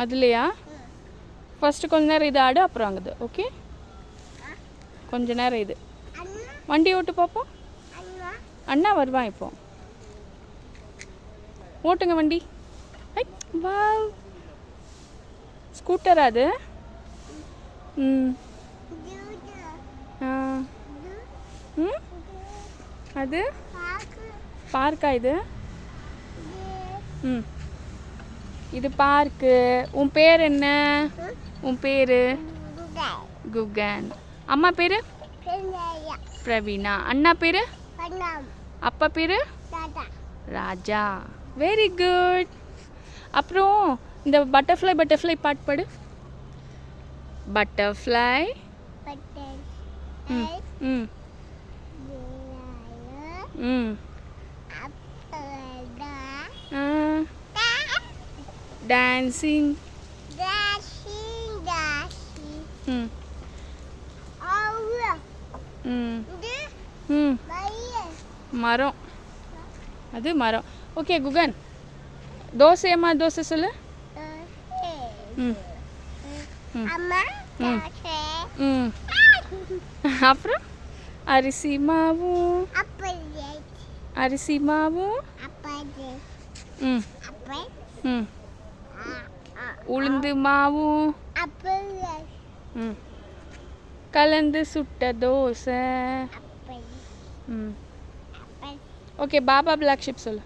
அதுலையா? First கொஞ்ச நேரம் இது ஆடு, அப்புறம் அங்குது. ஓகே, கொஞ்ச நேரம் இது. வண்டி ஓட்டு பார்ப்போம். அண்ணா வருவான் இப்போ. ஓட்டுங்க வண்டி. வாவ், ஸ்கூட்டரா அது? ம் ஆ ம் அது பார்க்கா இது? ம் இது பார்க்கு. உன் பேர் என்ன? உன் பேர்? குகன். அம்மா பேர்? பிரவீனா. அண்ணா பேர்? அப்பா பேர்? ராஜா. Very good. அப்புறம் இந்த பட்டர்ஃப்ளை பாட்டு பாடு. பட்டர்ஃப்ளை. ம் ம் டான்சிங். ம் ம் ம் மரம். அது மரம். ஓகே குகன், தோசையம்மா தோசை சொல்லு. ம் ம் ம் அப்புறம் அரிசி மாவும் அரிசி மாவும் ம் ம் உளுந்து மாவும் ம் கலந்து சுட்ட தோசை. ம் ஓகே, பாபா பிளாக் ஷிப் சொல்லு.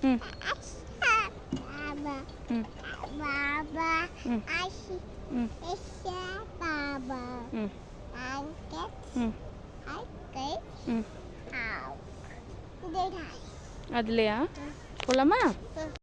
ம் ம் ம் ம் ம் அதுலையா? போலாமா?